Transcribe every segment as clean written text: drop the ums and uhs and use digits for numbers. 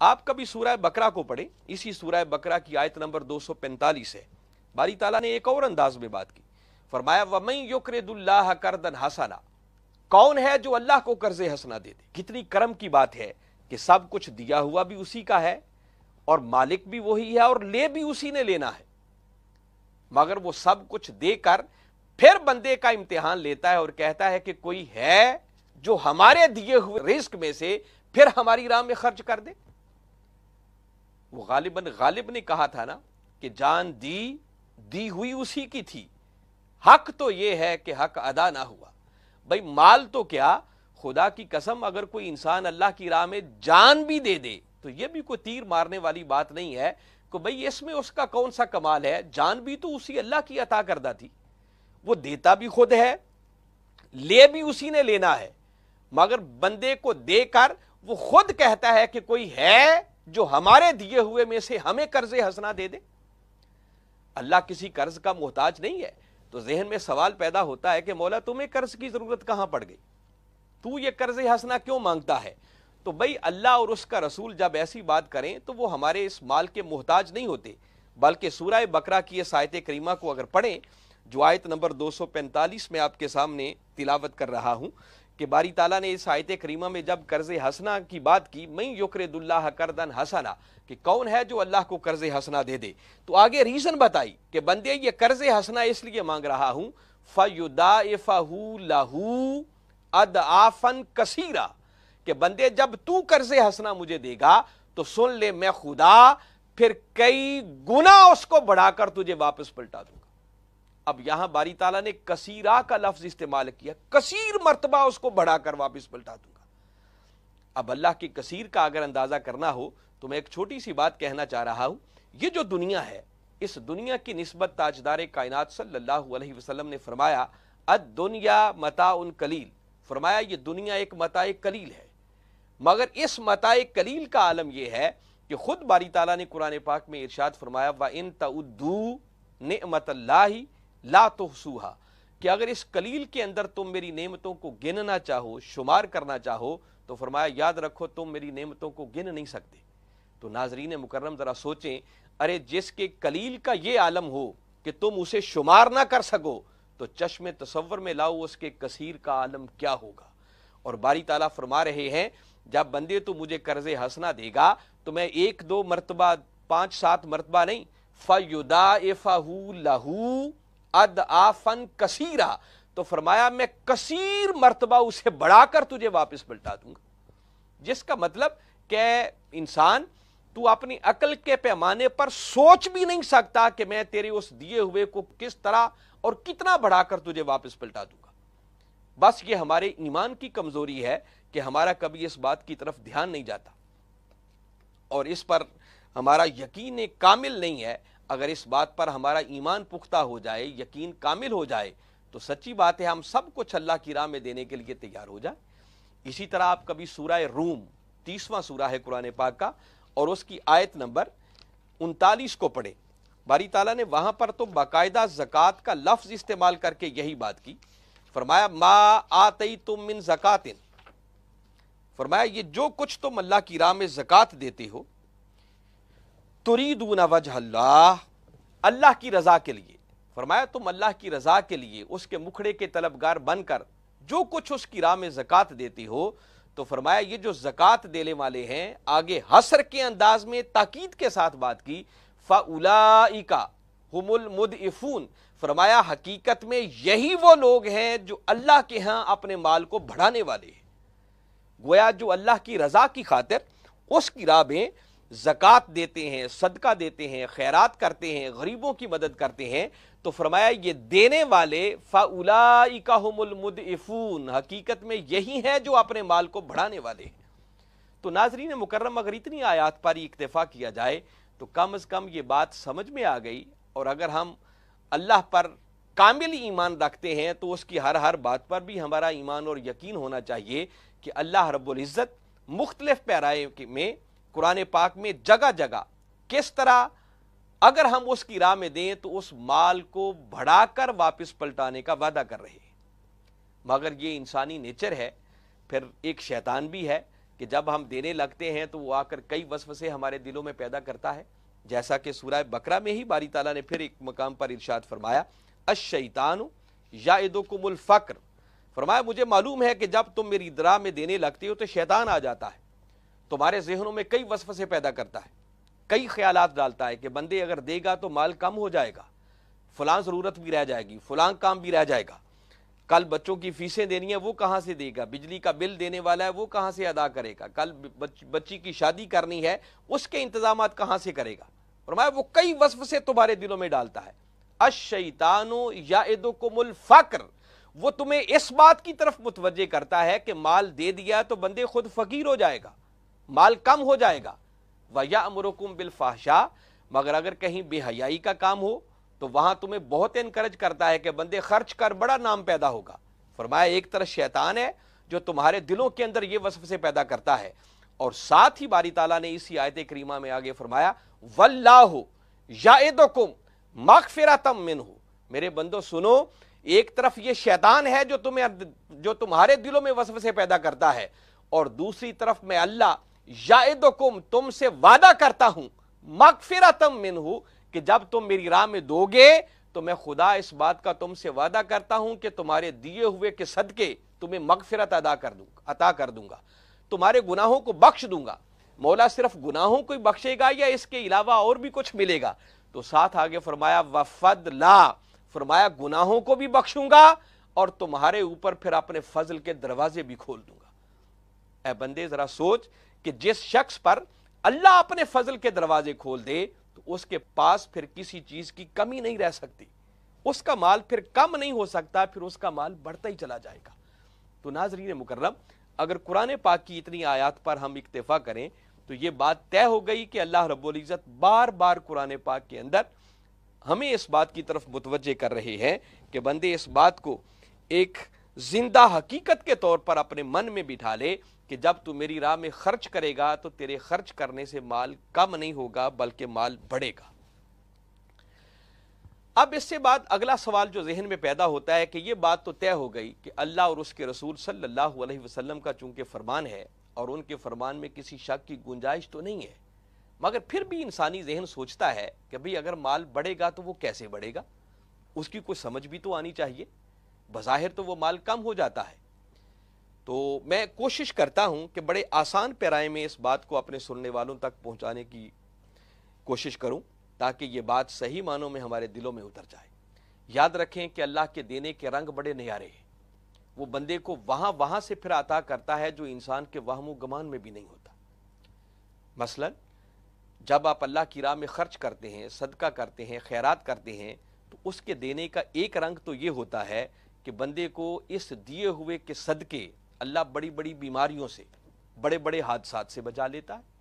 آپ کبھی سورہ بقرہ کو پڑھیں، اسی سورہ بقرہ کی آیت نمبر 245 ہے۔ باری تعالیٰ نے ایک اور انداز میں بات کی، فرمایا وَمَن يُقْرِضُ اللَّهَ قَرْضًا حَسَنًا، کون ہے جو اللہ کو قرض حسنہ دے دے۔ کتنی کرم کی بات ہے کہ سب کچھ دیا ہوا بھی اسی کا ہے اور مالک بھی وہی ہے اور لے بھی اسی نے لینا ہے، مگر وہ سب کچھ دے کر پھر بندے کا امتحان لیتا ہے اور کہتا ہے کہ کوئی ہے جو ہمارے دیے ہوئے رزق میں سے پھر ہماری راہ میں خرچ کر دے۔ وہ غالب نے کہا تھا نا کہ جان دی ہوئی اسی کی تھی، حق تو یہ ہے کہ حق ادا نہ ہوا۔ بھئی مال تو کیا، خدا کی قسم اگر کوئی انسان اللہ کی راہ میں جان بھی دے دے تو یہ بھی کوئی تیر مارنے والی بات نہیں ہے کہ بھئی اس میں اس کا کون سا کمال ہے، جان بھی تو اسی اللہ کی عطا کردہ تھی، وہ دیتا بھی خود ہے، لے بھی اسی نے لینا ہے، مگر بندے کو دے کر وہ خود کہتا ہے کہ کوئی ہے جو ہمارے دیے ہوئے میں سے ہمیں قرض حسنہ دے دے۔ اللہ کسی قرض کا محتاج نہیں ہے، تو ذہن میں سوال پیدا ہوتا ہے کہ مولا تمہیں قرض کی ضرورت کہاں پڑ گئی، تو یہ قرض حسنہ کیوں مانگتا ہے؟ تو بھئی اللہ اور اس کا رسول جب ایسی بات کریں تو وہ ہمارے اس مال کے محتاج نہیں ہوتے، بلکہ سورہ بقرہ کی اس آیت کریمہ کو اگر پڑھیں جو آیت نمبر 245 میں آپ کے سامنے تلاوت کر رہا ہوں، کہ باری تعالیٰ نے اس آیت کریمہ میں جب قرض حسنہ کی بات کی، مَن یُقْرِضُ اللَّهَ قَرْضًا حَسَنًا، کہ کون ہے جو اللہ کو قرض حسنہ دے دے، تو آگے ریزن بتائی کہ بندے یہ قرض حسنہ اس لیے مانگ رہا ہوں فَيُضَاعِفَهُ لَهُ اضعافاً کثیرا، کہ بندے جب تو قرض حسنہ مجھے دے گا تو سن لے میں خدا پھر کئی گنا اس کو بڑھا کر تجھے واپس پلٹا دوں گا۔ اب یہاں باری تعالیٰ نے کثیرہ کا لفظ استعمال کیا، کثیر مرتبہ اس کو بڑھا کر واپس پلٹا دوں گا۔ اب اللہ کی کثیر کا اگر اندازہ کرنا ہو تو میں ایک چھوٹی سی بات کہنا چاہ رہا ہوں، یہ جو دنیا ہے اس دنیا کی نسبت تاجدار کائنات صلی اللہ علیہ وسلم نے فرمایا الدنیا متاع قلیل، فرمایا یہ دنیا ایک متاع قلیل ہے، مگر اس متاع قلیل کا عالم یہ ہے کہ خود باری تعالیٰ نے قرآن پاک میں ارشاد فرمایا وَإِن تَعُدُّوا نِعْمَتَ اللَّهِ لَا تُحْصُوهَا، کہ اگر اس قلیل کے اندر تم میری نعمتوں کو گننا چاہو، شمار کرنا چاہو، تو فرمایا یاد رکھو تم میری نعمتوں کو گن نہیں سکتے۔ تو ناظرین مکرم ذرا سوچیں، ارے جس کے قلیل کا یہ عالم ہو کہ تم اسے شمار نہ کر سکو، تو چشم تصور میں لاؤ اس کے کثیر کا عالم کیا ہوگا۔ اور باری تعالیٰ فرما رہے ہیں جب بندے تو مجھے قرض حسنہ دے گا تو میں 1 2 مرتبہ 5 7 مرتبہ نہیں، فَيُضَاعِفَهُ لَهُ اضعافاً کثیرا، تو فرمایا میں کثیر مرتبہ اسے بڑھا کر تجھے واپس پلٹا دوں گا۔ جس کا مطلب کہ انسان تو اپنی عقل کے پیمانے پر سوچ بھی نہیں سکتا کہ میں تیرے اس دیے ہوئے کو کس طرح اور کتنا بڑھا کر تجھے واپس پلٹا دوں گا۔ بس یہ ہمارے ایمان کی کمزوری ہے کہ ہمارا کبھی اس بات کی طرف دھیان نہیں جاتا اور اس پر ہمارا یقین کامل نہیں ہے۔ اگر اس بات پر ہمارا ایمان پختہ ہو جائے، یقین کامل ہو جائے، تو سچی بات ہے ہم سب کچھ اللہ کی راہ میں دینے کے لیے تیار ہو جائے۔ اسی طرح آپ کبھی سورہ روم 30واں سورہ ہے قرآن پاک کا اور اس کی آیت نمبر 39 کو پڑھیں، باری تعالیٰ نے وہاں پر تو باقاعدہ زکوٰۃ کا لفظ استعمال کر کے یہی بات کی، فرمایا ما آتیتم من زکوٰۃ، فرمایا یہ جو کچھ تم اللہ کی راہ میں زکوٰۃ دیتے ہو، تریدون وجہ اللہ، اللہ کی رضا کے لیے، فرمایا تم اللہ کی رضا کے لیے اس کے مکھڑے کے طلبگار بن کر جو کچھ اس کی راہ میں زکوٰۃ دیتے ہو، تو فرمایا یہ جو زکوٰۃ دینے والے ہیں، آگے حصر کے انداز میں تاکید کے ساتھ بات کی، فَأُولَئِكَ هُمُ الْمُضْعِفُونَ، فرمایا حقیقت میں یہی وہ لوگ ہیں جو اللہ کے ہاں اپنے مال کو بڑھانے والے ہیں۔ گویا جو اللہ کی رضا کی خاطر اس کی راہ میں زکوٰۃ دیتے ہیں، صدقہ دیتے ہیں، خیرات کرتے ہیں، غریبوں کی مدد کرتے ہیں، تو فرمایا یہ دینے والے فَأُولَئِكَ هُمُ الْمُضْعِفُونَ، حقیقت میں یہی ہیں جو اپنے مال کو بڑھانے والے ہیں۔ تو ناظرین مکرم اگر اتنی آیات پر اکتفا کیا جائے تو کم از کم یہ بات سمجھ میں آ گئی، اور اگر ہم اللہ پر کامل ایمان رکھتے ہیں تو اس کی ہر بات پر بھی ہمارا ایمان اور یقین ہونا چاہیے کہ اللہ رب العزت مختلف پیرائے میں قرآن پاک میں جگہ جگہ کس طرح اگر ہم اس کی راہ میں دیں تو اس مال کو بڑھا کر واپس پلٹانے کا وعدہ کر رہے ہیں۔ مگر یہ انسانی نیچر ہے، پھر ایک شیطان بھی ہے کہ جب ہم دینے لگتے ہیں تو وہ آ کر کئی وسوسے ہمارے دلوں میں پیدا کرتا ہے، جیسا کہ سورہ بقرہ میں ہی باری تعالیٰ نے پھر ایک مقام پر ارشاد فرمایا الشیطان یعدکم الفقر، فرمایا مجھے معلوم ہے کہ جب تم میری راہ میں دینے لگتے ہو تو شیطان آ جاتا ہے، تمہارے ذہنوں میں کئی وسوسے پیدا کرتا ہے، کئی خیالات ڈالتا ہے کہ بندے اگر دے گا تو مال کم ہو جائے گا، فلاں ضرورت بھی رہ جائے گی، فلاں کام بھی رہ جائے گا، کل بچوں کی فیسیں دینی ہے وہ کہاں سے دے گا، بجلی کا بل دینے والا ہے وہ کہاں سے ادا کرے گا، کل بچی کی شادی کرنی ہے اس کے انتظامات کہاں سے کرے گا۔ فرمایا وہ کئی وسوسے تمہارے دلوں میں ڈالتا ہے۔ الشیطان یعدکم الفقر، وہ تمہیں اس بات کی طرف متوجہ کرتا ہے کہ مال دے دیا تو بندے خود فقیر ہو جائے گا، مال کم ہو جائے گا۔ وَيَأْمُرُكُمْ بِالْفَحْشَاءِ، مگر اگر کہیں بے حیائی کا کام ہو تو وہاں تمہیں بہت انکرج کرتا ہے کہ بندے خرچ کر بڑا نام پیدا ہوگا۔ فرمایا ایک طرف شیطان ہے جو تمہارے دلوں کے اندر یہ وسوسے پیدا کرتا ہے، اور ساتھ ہی باری تعالیٰ نے اسی آیت کریمہ میں آگے فرمایا وَاللَّهُ یعدکم مغفرۃ منہ، میرے بندو سنو، ایک طرف یہ شیطان ہے جو تمہارے دلوں میں وسوسے پیدا کرتا ہے، اور دوسری طرف میں اللہ یعدکم تم سے وعدہ کرتا ہوں مغفرۃ منہ کہ جب تم میری راہ میں دو گے تو میں خدا اس بات کا تم سے وعدہ کرتا ہوں کہ تمہارے دیے ہوئے کے صدقے تمہیں مغفرت عطا کر دوں گا، تمہارے گناہوں کو بخش دوں گا۔ مولا صرف گناہوں کو ہی بخشے گا یا اس کے علاوہ اور بھی کچھ ملے گا؟ تو ساتھ آگے فرمایا وفضلا، فرمایا گناہوں کو بھی بخشوں گا اور تمہارے اوپر پھر اپنے فضل کے دروازے بھی کھول دوں گا۔ اے بندے ذرا سوچ کہ جس شخص پر اللہ اپنے فضل کے دروازے کھول دے تو اس کے پاس پھر کسی چیز کی کمی نہیں رہ سکتی، اس کا مال پھر کم نہیں ہو سکتا، پھر اس کا مال بڑھتا ہی چلا جائے گا۔ تو ناظرین مکرم، اگر قرآن پاک کی اتنی آیات پر ہم اکتفا کریں تو یہ بات طے ہو گئی کہ اللہ رب العزت بار بار قرآن پاک کے اندر ہمیں اس بات کی طرف متوجہ کر رہے ہیں کہ بندے اس بات کو ایک زندہ حقیقت کے طور پر اپنے من میں بٹھا لے کہ جب تو میری راہ میں خرچ کرے گا تو تیرے خرچ کرنے سے مال کم نہیں ہوگا بلکہ مال بڑھے گا۔ اب اس سے بعد اگلا سوال جو ذہن میں پیدا ہوتا ہے کہ یہ بات تو طے ہو گئی کہ اللہ اور اس کے رسول صلی اللہ علیہ وسلم کا چونکہ فرمان ہے اور ان کے فرمان میں کسی شک کی گنجائش تو نہیں ہے، مگر پھر بھی انسانی ذہن سوچتا ہے کہ بھئی اگر مال بڑھے گا تو وہ کیسے بڑھے گا، اس کی کوئی سمجھ بھی تو آنی چاہیے، بظاہر تو وہ مال کم ہو جاتا ہے۔ تو میں کوشش کرتا ہوں کہ بڑے آسان پیرائے میں اس بات کو اپنے سننے والوں تک پہنچانے کی کوشش کروں تاکہ یہ بات صحیح معنوں میں ہمارے دلوں میں اتر جائے۔ یاد رکھیں کہ اللہ کے دینے کے رنگ بڑے نیارے ہیں، وہ بندے کو وہاں سے پھر عطا کرتا ہے جو انسان کے وہم و گمان میں بھی نہیں ہوتا۔ مثلا جب آپ اللہ کی راہ میں خرچ کرتے ہیں، صدقہ کرتے ہیں، خیرات کرتے ہیں، تو اس کے دینے کا ایک رنگ تو یہ ہوتا ہے کہ بندے کو اس دیے ہوئے کے صدقے اللہ بڑی بڑی بیماریوں سے، بڑے بڑے حادثات سے بچا لیتا ہے۔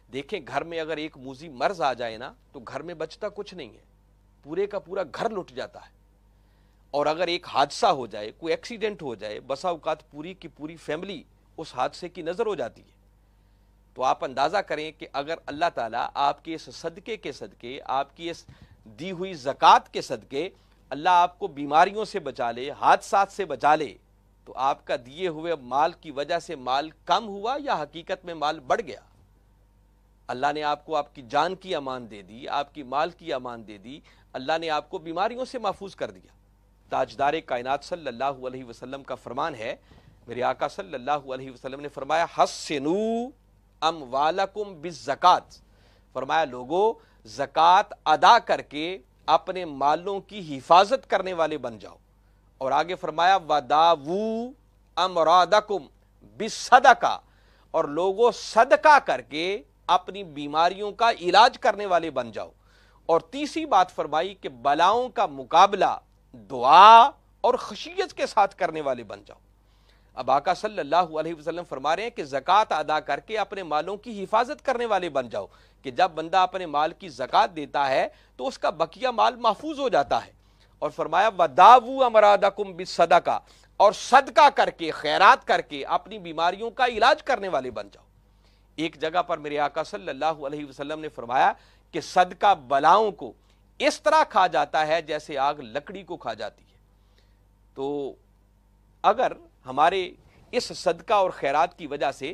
دیکھیں گھر میں اگر ایک موذی مرض آ جائے نا تو گھر میں بچتا کچھ نہیں ہے، پورے کا پورا گھر لٹ جاتا ہے، اور اگر ایک حادثہ ہو جائے، کوئی ایکسیڈنٹ ہو جائے، بسا اوقات پوری کی پوری فیملی اس حادثے کی نظر ہو جاتی ہے۔ تو آپ اندازہ کریں کہ اگر اللہ تعالیٰ آپ کے اس صدقے کے صدقے، آپ کی اس دی ہوئی زکوٰۃ کے صدقے اللہ آپ کو بیماریوں سے بچا لے، حادثات سے بچا لے، تو آپ کا دیے ہوئے مال کی وجہ سے مال کم ہوا یا حقیقت میں مال بڑھ گیا؟ اللہ نے آپ کو آپ کی جان کی امان دے دی، آپ کی مال کی امان دے دی، اللہ نے آپ کو بیماریوں سے محفوظ کر دیا۔ تاجدار کائنات صلی اللہ علیہ وسلم کا فرمان ہے، میرے آقا صلی اللہ علیہ وسلم نے فرمایا حسنوا اموالکم بالزکوٰۃ، فرمایا لوگو زکوٰۃ ادا کر کے اپنے مالوں کی حفاظت کرنے والے بن جاؤ، اور آگے فرمایا وداووا امرادکم بالصدقہ، اور لوگوں صدقہ کر کے اپنی بیماریوں کا علاج کرنے والے بن جاؤ، اور تیسری بات فرمائی کہ بلاؤں کا مقابلہ دعا اور خشیت کے ساتھ کرنے والے بن جاؤ۔ اب آقا صلی اللہ علیہ وسلم فرما رہے ہیں کہ زکوٰۃ ادا کر کے اپنے مالوں کی حفاظت کرنے والے بن جاؤ، کہ جب بندہ اپنے مال کی زکوٰۃ دیتا ہے تو اس کا بقیہ مال محفوظ ہو جاتا ہے، اور فرمایا وَدَاوُوا أَمْرَادَكُمْ بِالصَّدَقَةِ، اور صدقہ کر کے، خیرات کر کے اپنی بیماریوں کا علاج کرنے والے بن جاؤ۔ ایک جگہ پر میرے آقا صلی اللہ علیہ وسلم نے فرمایا کہ صدقہ بلاؤں کو اس طرح کھا جاتا ہے جیسے آگ لکڑی کو کھا جاتی ہے۔ تو اگر ہمارے اس صدقہ اور خیرات کی وجہ سے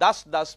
10-10,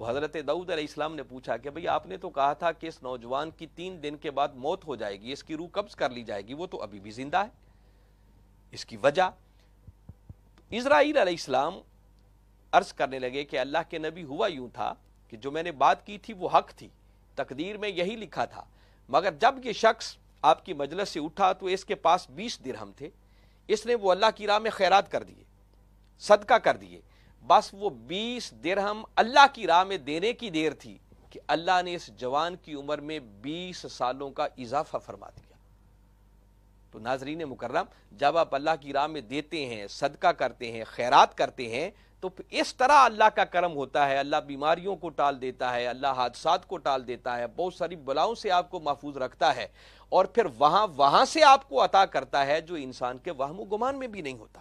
تو حضرت داؤد علیہ السلام نے پوچھا کہ بھئی آپ نے تو کہا تھا کہ اس نوجوان کی 3 دن کے بعد موت ہو جائے گی، اس کی روح قبض کر لی جائے گی، وہ تو ابھی بھی زندہ ہے، اس کی وجہ؟ اسرائیل علیہ السلام عرض کرنے لگے کہ اللہ کے نبی ہوا یوں تھا کہ جو میں نے بات کی تھی وہ حق تھی، تقدیر میں یہی لکھا تھا، مگر جب یہ شخص آپ کی مجلس سے اٹھا تو اس کے پاس 20 درہم تھے، اس نے وہ اللہ کی راہ میں خیرات کر دیے، صدقہ کر دیے، بس وہ 20 درہم اللہ کی راہ میں دینے کی دیر تھی کہ اللہ نے اس جوان کی عمر میں 20 سالوں کا اضافہ فرما دیا۔ تو ناظرین مکرم، جب آپ اللہ کی راہ میں دیتے ہیں، صدقہ کرتے ہیں، خیرات کرتے ہیں، تو اس طرح اللہ کا کرم ہوتا ہے، اللہ بیماریوں کو ٹال دیتا ہے، اللہ حادثات کو ٹال دیتا ہے، بہت ساری بلاؤں سے آپ کو محفوظ رکھتا ہے، اور پھر وہاں سے آپ کو عطا کرتا ہے جو انسان کے وہم و گمان میں بھی نہیں ہوتا۔